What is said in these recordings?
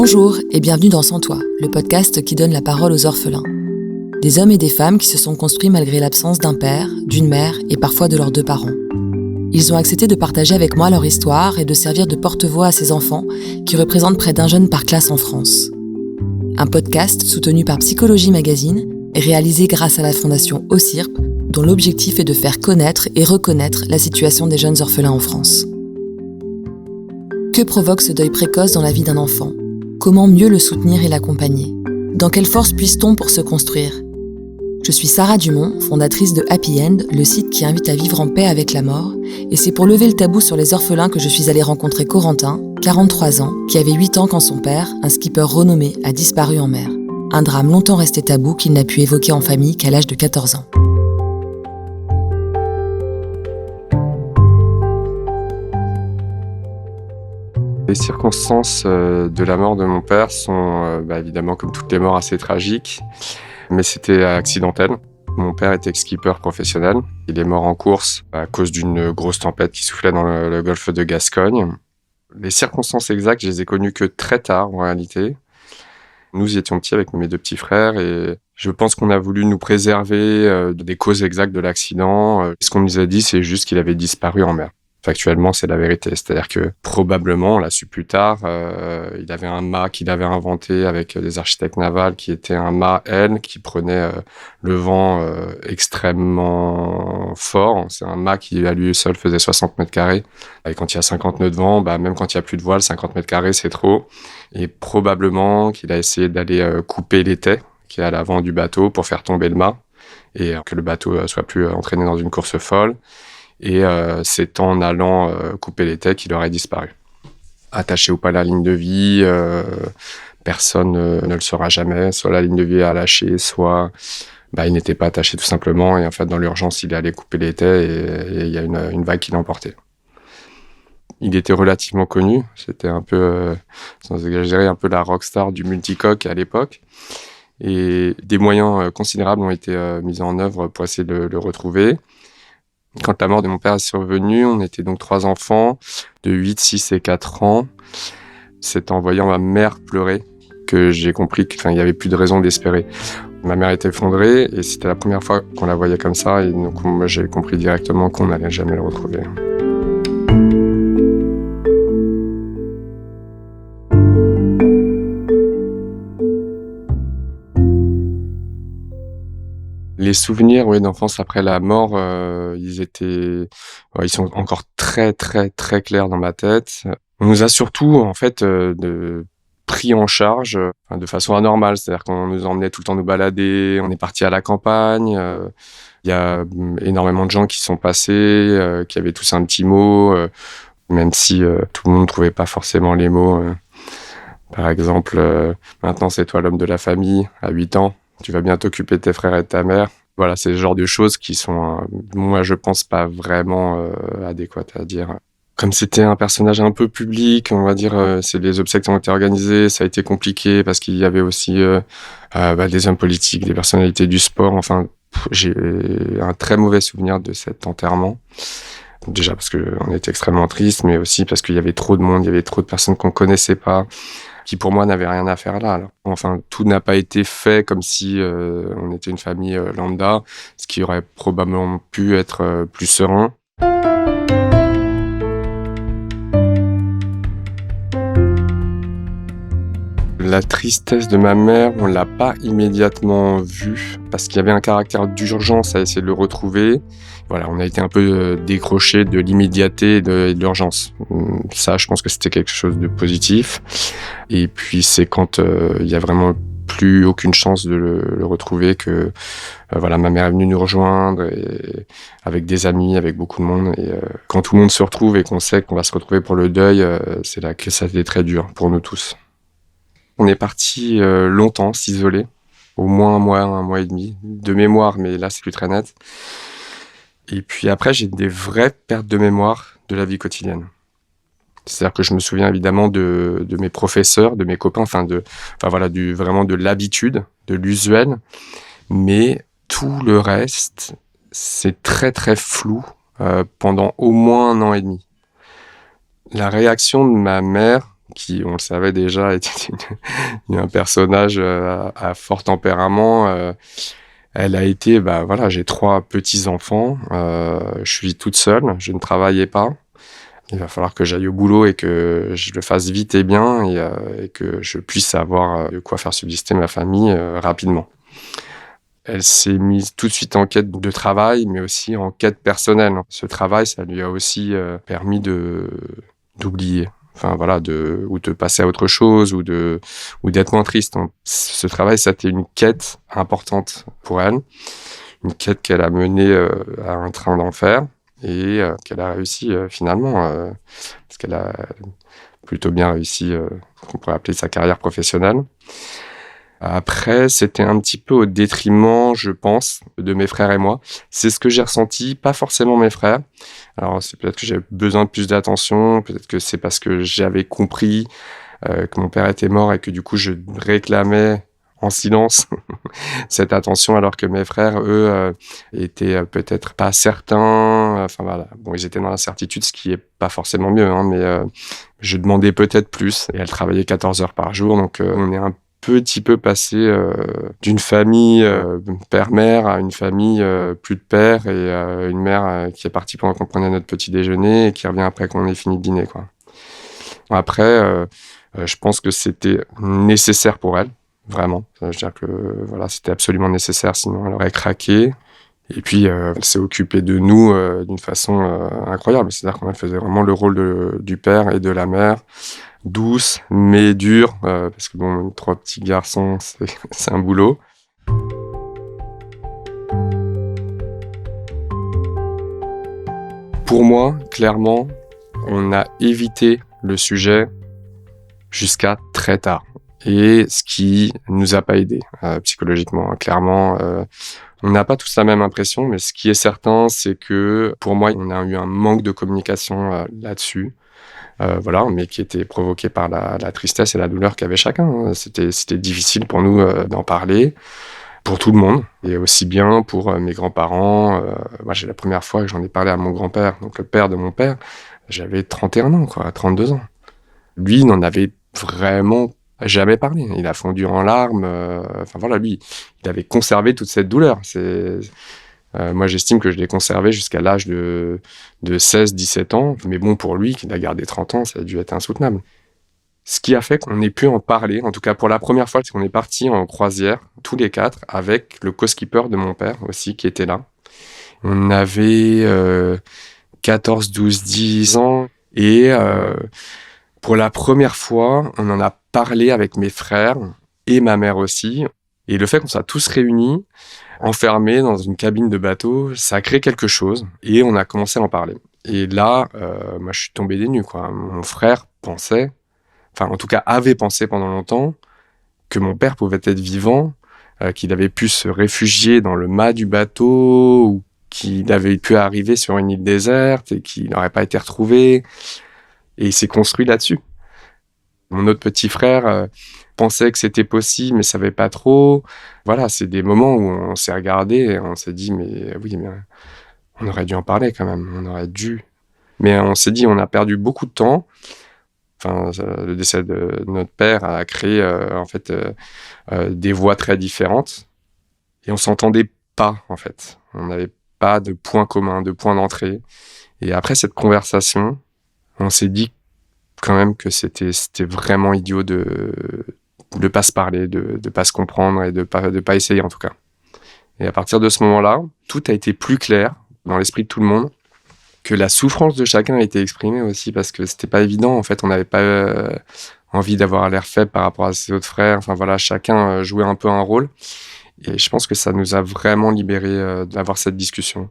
Bonjour et bienvenue dans Sans Toi, le podcast qui donne la parole aux orphelins. Des hommes et des femmes qui se sont construits malgré l'absence d'un père, d'une mère et parfois de leurs deux parents. Ils ont accepté de partager avec moi leur histoire et de servir de porte-voix à ces enfants qui représentent près d'un jeune par classe en France. Un podcast soutenu par Psychologie Magazine et réalisé grâce à la fondation OCIRP, dont l'objectif est de faire connaître et reconnaître la situation des jeunes orphelins en France. Que provoque ce deuil précoce dans la vie d'un enfant ? Comment mieux le soutenir et l'accompagner ? Dans quelle force puisse-t-on pour se construire ? Je suis Sarah Dumont, fondatrice de Happy End, le site qui invite à vivre en paix avec la mort, et c'est pour lever le tabou sur les orphelins que je suis allée rencontrer Corentin, 43 ans, qui avait 8 ans quand son père, un skipper renommé, a disparu en mer. Un drame longtemps resté tabou qu'il n'a pu évoquer en famille qu'à l'âge de 14 ans. Les circonstances de la mort de mon père sont évidemment, comme toutes les morts, assez tragiques, mais c'était accidentel. Mon père était skipper professionnel. Il est mort en course à cause d'une grosse tempête qui soufflait dans le golfe de Gascogne. Les circonstances exactes, je les ai connues que très tard en réalité. Nous y étions petits avec mes deux petits frères et je pense qu'on a voulu nous préserver des causes exactes de l'accident. Ce qu'on nous a dit, c'est juste qu'il avait disparu en mer. Factuellement, c'est la vérité. C'est-à-dire que probablement, on l'a su plus tard, il avait un mât qu'il avait inventé avec des architectes navals qui était un mât L qui prenait le vent extrêmement fort. C'est un mât qui, à lui seul, faisait 60 mètres carrés. Et quand il y a 50 nœuds de vent, même quand il n'y a plus de voile, 50 mètres carrés, c'est trop. Et probablement qu'il a essayé d'aller couper l'étai qui est à l'avant du bateau pour faire tomber le mât et que le bateau soit plus entraîné dans une course folle. Et c'est en allant couper l'étai qu'il aurait disparu. Attaché ou pas à la ligne de vie, personne ne le saura jamais. Soit la ligne de vie a lâché, soit il n'était pas attaché tout simplement. Et en fait, dans l'urgence, il est allé couper l'étai et il y a une vague qui l'a emporté. Il était relativement connu. C'était un peu, sans exagérer, un peu la rockstar du multicoque à l'époque. Et des moyens considérables ont été mis en œuvre pour essayer de le retrouver. Quand la mort de mon père est survenue, on était donc 3 enfants de 8, 6 et 4 ans. C'est en voyant ma mère pleurer que j'ai compris qu'il n'y avait plus de raison d'espérer. Ma mère était effondrée et c'était la première fois qu'on la voyait comme ça. Et donc moi, j'ai compris directement qu'on n'allait jamais le retrouver. Les souvenirs d'enfance après la mort, ils sont encore très, très, très clairs dans ma tête. On nous a surtout, en fait, pris en charge de façon anormale. C'est-à-dire qu'on nous emmenait tout le temps nous balader, on est partis à la campagne. Il y a énormément de gens qui sont passés, qui avaient tous un petit mot, même si tout le monde ne trouvait pas forcément les mots. Par exemple, maintenant c'est toi l'homme de la famille, à 8 ans. Tu vas bien t'occuper de tes frères et de ta mère. Voilà, c'est le genre de choses qui sont, moi, je pense pas vraiment adéquates à dire. Comme c'était un personnage un peu public, on va dire, c'est les obsèques qui ont été organisées, ça a été compliqué parce qu'il y avait aussi des hommes politiques, des personnalités du sport. Enfin, j'ai un très mauvais souvenir de cet enterrement. Déjà parce qu'on était extrêmement triste, mais aussi parce qu'il y avait trop de monde, il y avait trop de personnes qu'on connaissait pas, qui pour moi n'avaient rien à faire là. Alors. Enfin, tout n'a pas été fait comme si on était une famille lambda, ce qui aurait probablement pu être plus serein. La tristesse de ma mère, on l'a pas immédiatement vue parce qu'il y avait un caractère d'urgence à essayer de le retrouver. Voilà, on a été un peu décroché de l'immédiateté et de l'urgence. Ça, je pense que c'était quelque chose de positif. Et puis, c'est quand il y a vraiment plus aucune chance de le retrouver que ma mère est venue nous rejoindre et, avec des amis, avec beaucoup de monde. Et quand tout le monde se retrouve et qu'on sait qu'on va se retrouver pour le deuil, c'est là que ça a été très dur pour nous tous. On est parti longtemps s'isoler, au moins un mois et demi, de mémoire, mais là c'est plus très net. Et puis après, j'ai des vraies pertes de mémoire de la vie quotidienne. C'est-à-dire que je me souviens évidemment de mes professeurs, de mes copains, vraiment de l'habitude, de l'usuel, mais tout le reste, c'est très très flou pendant au moins 1 an et demi. La réaction de ma mère qui, on le savait déjà, était un personnage à fort tempérament. Elle a été, voilà, j'ai 3 petits-enfants, je suis toute seule, je ne travaillais pas. Il va falloir que j'aille au boulot et que je le fasse vite et bien et que je puisse avoir de quoi faire subsister ma famille rapidement. Elle s'est mise tout de suite en quête de travail, mais aussi en quête personnelle. Ce travail, ça lui a aussi permis d'oublier. Enfin voilà, ou de passer à autre chose, ou d'être moins triste. Ce travail, ça a été une quête importante pour elle, une quête qu'elle a menée à un train d'enfer et qu'elle a réussi finalement, parce qu'elle a plutôt bien réussi, qu'on pourrait appeler sa carrière professionnelle. Après, c'était un petit peu au détriment, je pense, de mes frères et moi. C'est ce que j'ai ressenti, pas forcément mes frères. Alors, c'est peut-être que j'avais besoin de plus d'attention, peut-être que c'est parce que j'avais compris que mon père était mort et que du coup, je réclamais en silence cette attention, alors que mes frères, eux, étaient peut-être pas certains. Enfin voilà, bon, ils étaient dans l'incertitude, ce qui est pas forcément mieux, hein, mais je demandais peut-être plus. Et elle travaillait 14 heures par jour, donc on est un petit peu passé d'une famille père-mère à une famille plus de père et une mère qui est partie pendant qu'on prenait notre petit déjeuner et qui revient après qu'on ait fini de dîner, quoi. Après, je pense que c'était nécessaire pour elle, vraiment. Je veux dire que voilà, c'était absolument nécessaire, sinon elle aurait craqué. Et puis, elle s'est occupée de nous d'une façon incroyable. C'est-à-dire qu'elle faisait vraiment le rôle du père et de la mère, douce, mais dure, parce que bon, 3 petits garçons, c'est un boulot. Pour moi, clairement, on a évité le sujet jusqu'à très tard. Et ce qui nous a pas aidé psychologiquement. Clairement, on n'a pas tous la même impression, mais ce qui est certain, c'est que pour moi, on a eu un manque de communication là-dessus. Voilà, mais qui était provoqué par la tristesse et la douleur qu'avait chacun, hein. C'était difficile pour nous d'en parler, pour tout le monde, et aussi bien pour mes grands-parents. Moi, j'ai la première fois que j'en ai parlé à mon grand-père, donc le père de mon père, j'avais 31 ans, quoi, 32 ans. Lui, il n'en avait vraiment jamais parlé. Il a fondu en larmes. Enfin voilà, lui, il avait conservé toute cette douleur. Moi, j'estime que je l'ai conservé jusqu'à l'âge de 16-17 ans. Mais bon, pour lui, qui l'a gardé 30 ans, ça a dû être insoutenable. Ce qui a fait qu'on ait pu en parler, en tout cas pour la première fois, c'est qu'on est partis en croisière, tous les 4, avec le co-skipper de mon père aussi, qui était là. On avait 14, 12, 10 ans. Et pour la première fois, on en a parlé avec mes frères et ma mère aussi. Et le fait qu'on soit tous réunis, enfermés dans une cabine de bateau, ça a créé quelque chose. Et on a commencé à en parler. Et là, moi, je suis tombé des nues, quoi. Mon frère pensait, enfin, en tout cas, avait pensé pendant longtemps que mon père pouvait être vivant, qu'il avait pu se réfugier dans le mât du bateau, ou qu'il avait pu arriver sur une île déserte et qu'il n'aurait pas été retrouvé. Et il s'est construit là-dessus. Mon autre petit frère pensait que c'était possible, mais savait pas trop. Voilà, c'est des moments où on s'est regardé et on s'est dit, mais oui, mais on aurait dû en parler quand même, on aurait dû. Mais on s'est dit, on a perdu beaucoup de temps. Enfin, le décès de notre père a créé en fait des voies très différentes et on s'entendait pas en fait. On n'avait pas de point commun, de point d'entrée. Et après cette conversation, on s'est dit quand même que c'était vraiment idiot de pas se parler, de pas se comprendre et de pas essayer en tout cas. Et à partir de ce moment-là, tout a été plus clair dans l'esprit de tout le monde, que la souffrance de chacun a été exprimée aussi, parce que c'était pas évident. En fait, on n'avait pas envie d'avoir l'air faible par rapport à ses autres frères. Enfin voilà, chacun jouait un peu un rôle. Et je pense que ça nous a vraiment libérés d'avoir cette discussion.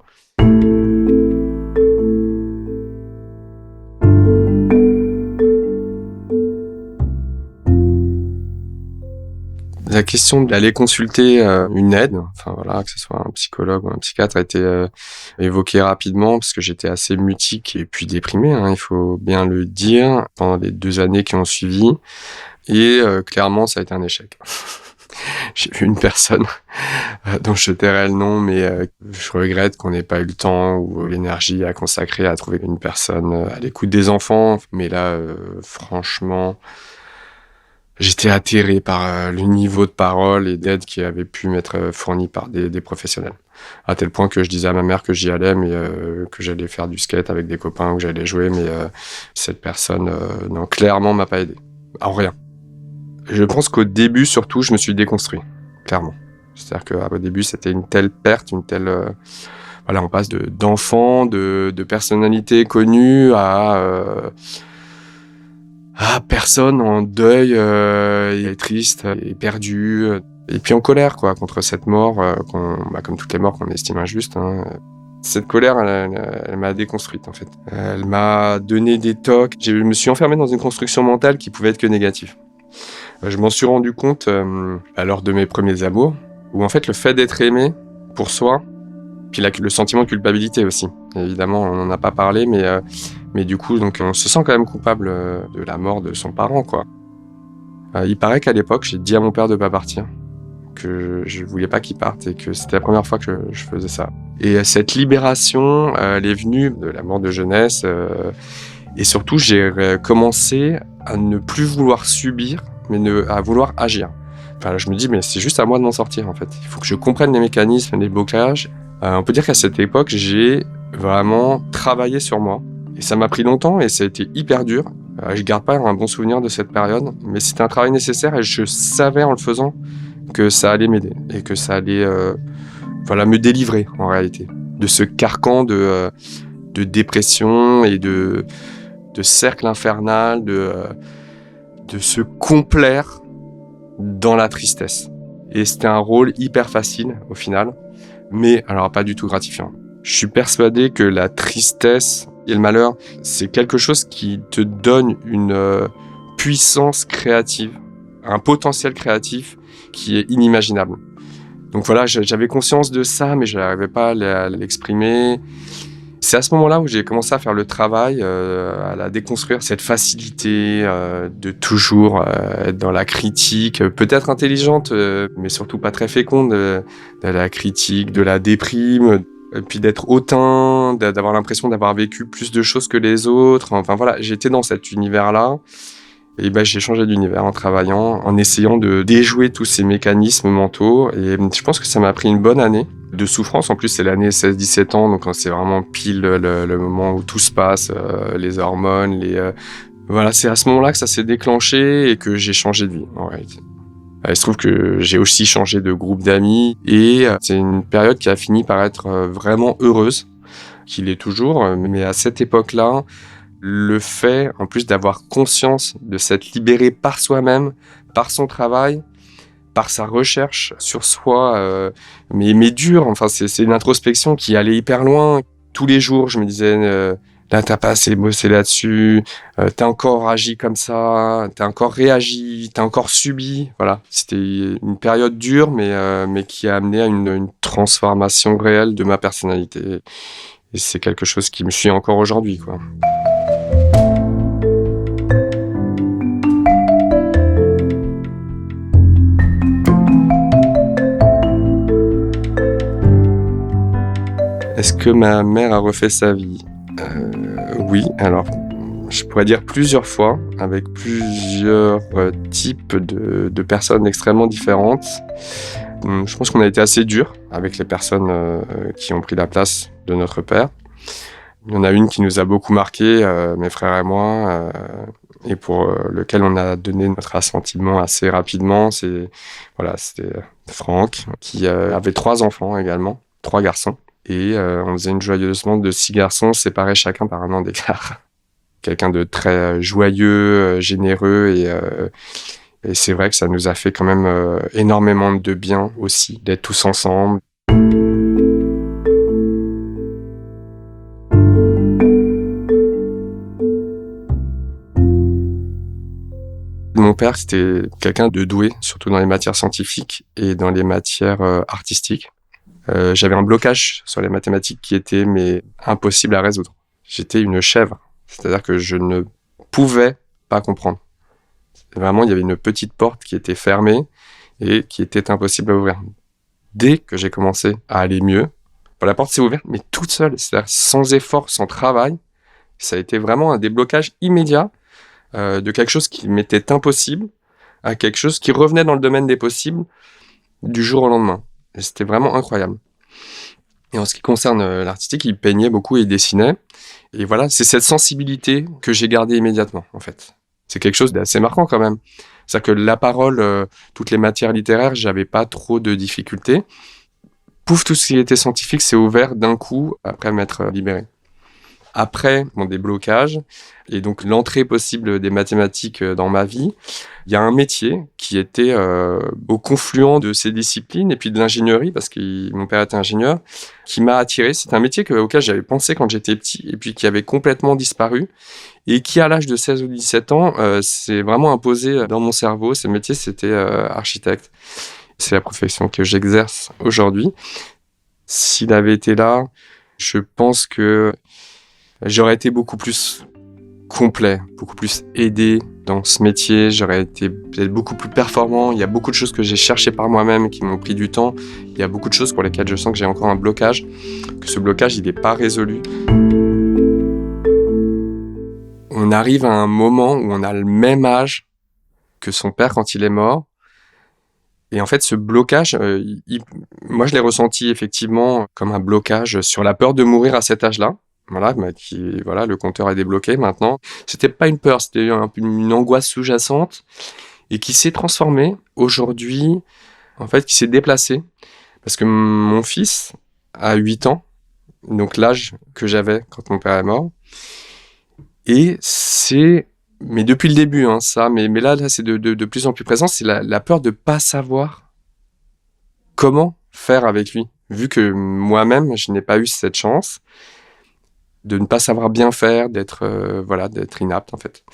La question d'aller consulter une aide, enfin voilà, que ce soit un psychologue ou un psychiatre, a été évoquée rapidement parce que j'étais assez mutique et puis déprimé, hein, il faut bien le dire, pendant les 2 années qui ont suivi. Et clairement, ça a été un échec. j'ai vu une personne dont je tairai le nom, mais je regrette qu'on n'ait pas eu le temps ou l'énergie à consacrer à trouver une personne à l'écoute des enfants. Mais là, franchement, j'étais atterré par le niveau de parole et d'aide qui avait pu m'être fourni par des professionnels. À tel point que je disais à ma mère que j'y allais, mais que j'allais faire du skate avec des copains, que j'allais jouer, mais cette personne, non, clairement m'a pas aidé. En rien. Je pense qu'au début, surtout, je me suis déconstruit, clairement. C'est-à-dire qu'au début, c'était une telle perte, une telle... voilà, on passe d'enfants, de personnalités connues à personne en deuil et triste et perdu. Et puis en colère, quoi, contre cette mort, comme toutes les morts qu'on estime injustes. Hein. Cette colère, elle m'a déconstruite, en fait. Elle m'a donné des tocs. Je me suis enfermé dans une construction mentale qui pouvait être que négative. Je m'en suis rendu compte lors de mes premiers amours, où en fait le fait d'être aimé pour soi, puis le sentiment de culpabilité aussi. Évidemment, on n'en a pas parlé, mais du coup, donc, on se sent quand même coupable de la mort de son parent, quoi. Il paraît qu'à l'époque, j'ai dit à mon père de pas partir, que je voulais pas qu'il parte et que c'était la première fois que je faisais ça. Et cette libération, elle est venue de la mort de jeunesse, et surtout, j'ai commencé à ne plus vouloir subir, mais à vouloir agir. Enfin, je me dis, mais c'est juste à moi de m'en sortir, en fait. Il faut que je comprenne les mécanismes, les blocages. On peut dire qu'à cette époque, j'ai vraiment travaillé sur moi. Et ça m'a pris longtemps et ça a été hyper dur. Je garde pas un bon souvenir de cette période, mais c'était un travail nécessaire et je savais en le faisant que ça allait m'aider et que ça allait me délivrer, en réalité, de ce carcan de dépression et de cercle infernal, de se complaire dans la tristesse. Et c'était un rôle hyper facile au final, mais alors pas du tout gratifiant. Je suis persuadé que la tristesse et le malheur, c'est quelque chose qui te donne une puissance créative, un potentiel créatif qui est inimaginable. Donc voilà, j'avais conscience de ça, mais je n'arrivais pas à l'exprimer. C'est à ce moment-là où j'ai commencé à faire le travail, à la déconstruire, cette facilité de toujours être dans la critique, peut-être intelligente, mais surtout pas très féconde, de la critique, de la déprime, et puis d'être hautain, d'avoir l'impression d'avoir vécu plus de choses que les autres. Enfin voilà, j'étais dans cet univers-là. Et j'ai changé d'univers en travaillant, en essayant de déjouer tous ces mécanismes mentaux. Et je pense que ça m'a pris une bonne année de souffrance. En plus, c'est l'année 16-17 ans, donc c'est vraiment pile le moment où tout se passe, les hormones, Voilà, c'est à ce moment-là que ça s'est déclenché et que j'ai changé de vie, en réalité. Il se trouve que j'ai aussi changé de groupe d'amis et c'est une période qui a fini par être vraiment heureuse, qu'il est toujours, mais à cette époque-là, le fait, en plus d'avoir conscience de s'être libéré par soi-même, par son travail, par sa recherche sur soi, mais dur, enfin c'est une introspection qui allait hyper loin. Tous les jours, je me disais, là t'as pas assez bossé là-dessus, t'as encore agi comme ça, t'as encore réagi, t'as encore subi. Voilà, c'était une période dure, mais qui a amené à une transformation réelle de ma personnalité. Et c'est quelque chose qui me suit encore aujourd'hui, quoi. Est-ce que ma mère a refait sa vie ? Oui, alors je pourrais dire plusieurs fois, avec plusieurs types de personnes extrêmement différentes. Je pense qu'on a été assez dur avec les personnes qui ont pris la place de notre père. Il y en a une qui nous a beaucoup marqué, mes frères et moi, et pour lequel on a donné notre assentiment assez rapidement. C'était Franck, qui avait 3 enfants également, 3 garçons. Et on faisait une joyeusement de 6 garçons séparés chacun par 1 an d'écart. Quelqu'un de très joyeux, généreux et c'est vrai que ça nous a fait quand même énormément de bien aussi d'être tous ensemble. Mon père, c'était quelqu'un de doué, surtout dans les matières scientifiques et dans les matières artistiques. J'avais un blocage sur les mathématiques qui était impossible à résoudre. J'étais une chèvre, c'est-à-dire que je ne pouvais pas comprendre. Vraiment, il y avait une petite porte qui était fermée et qui était impossible à ouvrir. Dès que j'ai commencé à aller mieux, la porte s'est ouverte, mais toute seule, c'est-à-dire sans effort, sans travail. Ça a été vraiment un déblocage immédiat de quelque chose qui m'était impossible à quelque chose qui revenait dans le domaine des possibles du jour au lendemain. Et c'était vraiment incroyable. Et en ce qui concerne l'artistique, il peignait beaucoup et il dessinait. Et voilà, c'est cette sensibilité que j'ai gardée immédiatement, en fait. C'est quelque chose d'assez marquant quand même. C'est-à-dire que la parole, toutes les matières littéraires, j'avais pas trop de difficultés. Pouf, tout ce qui était scientifique s'est ouvert d'un coup après m'être libéré. Après mon déblocage et donc l'entrée possible des mathématiques dans ma vie, il y a un métier qui était au confluent de ces disciplines et puis de l'ingénierie, parce que mon père était ingénieur, qui m'a attiré. C'est un métier auquel j'avais pensé quand j'étais petit et puis qui avait complètement disparu et qui, à l'âge de 16 ou 17 ans, s'est vraiment imposé dans mon cerveau. Ce métier, c'était architecte. C'est la profession que j'exerce aujourd'hui. S'il avait été là, je pense que j'aurais été beaucoup plus complet, beaucoup plus aidé dans ce métier. J'aurais été peut-être beaucoup plus performant. Il y a beaucoup de choses que j'ai cherchées par moi-même qui m'ont pris du temps. Il y a beaucoup de choses pour lesquelles je sens que j'ai encore un blocage, que ce blocage, il n'est pas résolu. On arrive à un moment où on a le même âge que son père quand il est mort. Et en fait, ce blocage, moi, je l'ai ressenti effectivement comme un blocage sur la peur de mourir à cet âge-là. Voilà, le compteur est débloqué maintenant. C'était pas une peur, c'était une angoisse sous-jacente et qui s'est transformée aujourd'hui, en fait, qui s'est déplacée. Parce que mon fils a 8 ans, donc l'âge que j'avais quand mon père est mort. Et mais depuis le début, mais là c'est de plus en plus présent, c'est la peur de pas savoir comment faire avec lui. Vu que moi-même, je n'ai pas eu cette chance de ne pas savoir bien faire, d'être inapte en fait.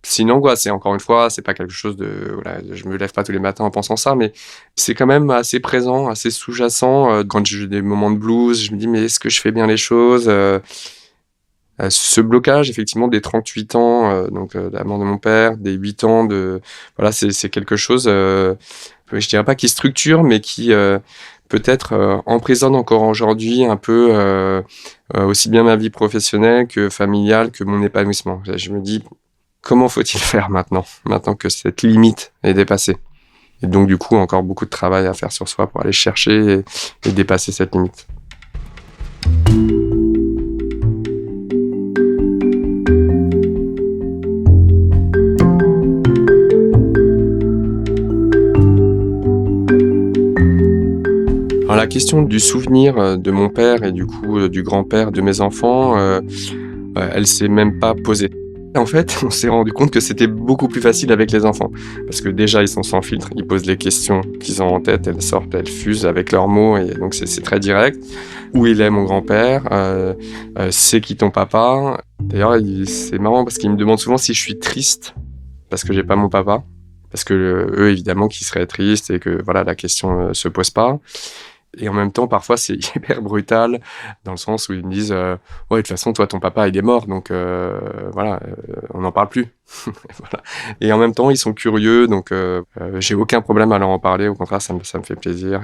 C'est une angoisse, et encore une fois, c'est pas quelque chose je me lève pas tous les matins en pensant ça, mais c'est quand même assez présent, assez sous-jacent. Quand j'ai des moments de blues, je me dis, mais est-ce que je fais bien les choses? Ce blocage, effectivement, des 38 ans, de la mort de mon père, des 8 ans c'est quelque chose, je dirais pas qui structure, mais qui, peut-être emprisonne encore aujourd'hui un peu aussi bien ma vie professionnelle que familiale, que mon épanouissement. Je me dis, comment faut-il faire maintenant que cette limite est dépassée? Et donc, du coup, encore beaucoup de travail à faire sur soi pour aller chercher et dépasser cette limite. Alors, la question du souvenir de mon père et du coup du grand-père de mes enfants, elle s'est même pas posée. En fait, on s'est rendu compte que c'était beaucoup plus facile avec les enfants. Parce que déjà, ils sont sans filtre, ils posent les questions qu'ils ont en tête, elles sortent, elles fusent avec leurs mots, et donc c'est très direct. Où il est mon grand-père? C'est qui ton papa? D'ailleurs, c'est marrant parce qu'ils me demandent souvent si je suis triste parce que j'ai pas mon papa. Parce que eux, évidemment, qu'ils seraient tristes et que la question se pose pas. Et en même temps, parfois, c'est hyper brutal, dans le sens où ils me disent ouais, de toute façon, toi, ton papa, il est mort, donc on n'en parle plus. Voilà. Et en même temps, ils sont curieux, donc j'ai aucun problème à leur en parler. Au contraire, ça me fait plaisir.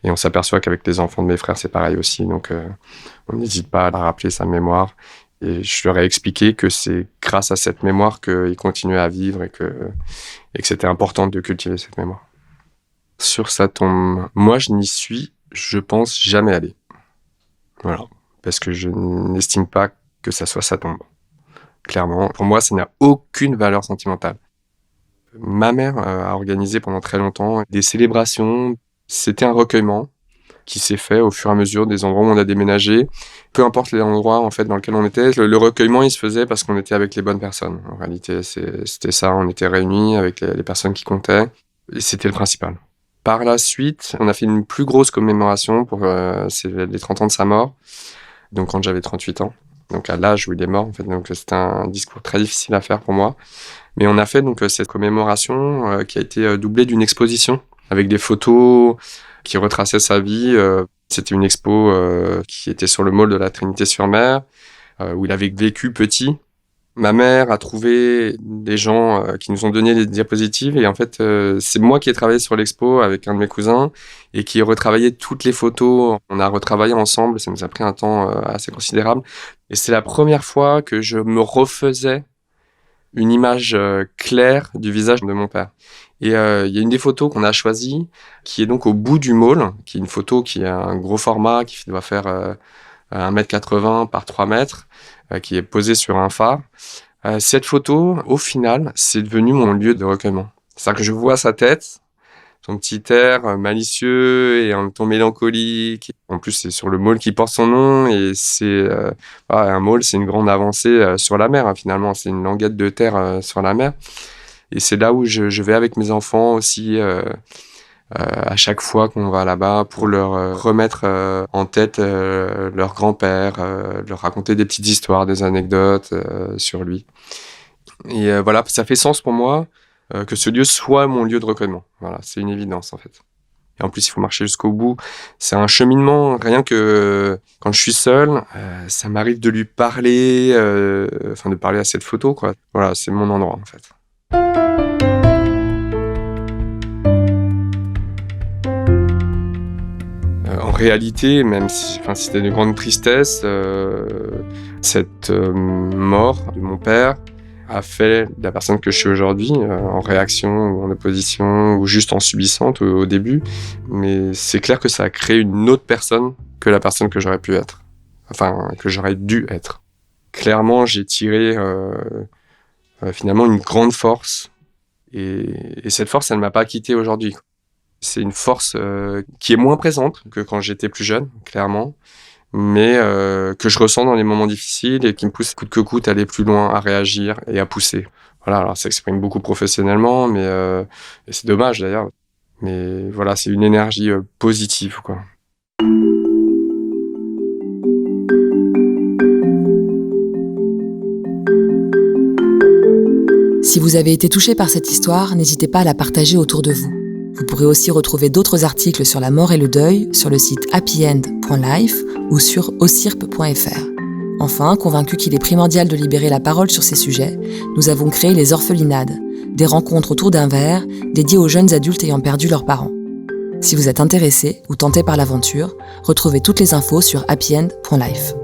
Et on s'aperçoit qu'avec les enfants de mes frères, c'est pareil aussi. Donc, on n'hésite pas à leur rappeler sa mémoire. Et je leur ai expliqué que c'est grâce à cette mémoire qu'ils continuaient à vivre et que c'était important de cultiver cette mémoire. Sur sa tombe, moi je n'y suis, je pense, jamais allé. Voilà, parce que je n'estime pas que ça soit sa tombe. Clairement, pour moi, ça n'a aucune valeur sentimentale. Ma mère a organisé pendant très longtemps des célébrations. C'était un recueillement qui s'est fait au fur et à mesure des endroits où on a déménagé. Peu importe les endroits en fait dans lesquels on était, le recueillement il se faisait parce qu'on était avec les bonnes personnes. En réalité, c'était ça, on était réunis avec les personnes qui comptaient, et c'était le principal. Par la suite, on a fait une plus grosse commémoration pour les 30 ans de sa mort, donc quand j'avais 38 ans, donc à l'âge où il est mort, en fait. Donc c'était un discours très difficile à faire pour moi. Mais on a fait donc cette commémoration qui a été doublée d'une exposition avec des photos qui retraçaient sa vie. C'était une expo qui était sur le mall de la Trinité-sur-Mer, où il avait vécu petit. Ma mère a trouvé des gens qui nous ont donné des diapositives et en fait, c'est moi qui ai travaillé sur l'expo avec un de mes cousins et qui ai retravaillé toutes les photos. On a retravaillé ensemble, ça nous a pris un temps assez considérable et c'est la première fois que je me refaisais une image claire du visage de mon père. Et il y a une des photos qu'on a choisies qui est donc au bout du môle, qui est une photo qui a un gros format, qui doit faire 1,80 m par 3 mètres, qui est posée sur un phare. Cette photo, au final, c'est devenu mon lieu de recueillement. C'est-à-dire que je vois sa tête, son petit air malicieux et en même temps mélancolique. En plus, c'est sur le môle qui porte son nom et c'est un môle, c'est une grande avancée sur la mer. Hein, finalement, c'est une languette de terre sur la mer. Et c'est là où je vais avec mes enfants aussi. À chaque fois qu'on va là-bas pour leur remettre en tête leur grand-père, leur raconter des petites histoires, des anecdotes sur lui. Et voilà, ça fait sens pour moi que ce lieu soit mon lieu de recueillement. Voilà, c'est une évidence en fait. Et en plus, il faut marcher jusqu'au bout. C'est un cheminement, rien que quand je suis seul, ça m'arrive de lui parler, de parler à cette photo, quoi. Voilà, c'est mon endroit en fait. En réalité, même si c'était une grande tristesse, cette mort de mon père a fait la personne que je suis aujourd'hui, en réaction ou en opposition ou juste en subissante au début. Mais c'est clair que ça a créé une autre personne que la personne que j'aurais pu être, que j'aurais dû être. Clairement, j'ai tiré finalement une grande force et cette force, elle ne m'a pas quitté aujourd'hui. C'est une force qui est moins présente que quand j'étais plus jeune, clairement, mais que je ressens dans les moments difficiles et qui me pousse coûte que coûte à aller plus loin, à réagir et à pousser. Voilà, alors ça s'exprime beaucoup professionnellement, mais et c'est dommage d'ailleurs. Mais voilà, c'est une énergie positive, quoi. Si vous avez été touché par cette histoire, n'hésitez pas à la partager autour de vous. Vous pourrez aussi retrouver d'autres articles sur la mort et le deuil sur le site happyend.life ou sur osirp.fr. Enfin, convaincus qu'il est primordial de libérer la parole sur ces sujets, nous avons créé les orphelinades, des rencontres autour d'un verre dédiées aux jeunes adultes ayant perdu leurs parents. Si vous êtes intéressé ou tenté par l'aventure, retrouvez toutes les infos sur happyend.life.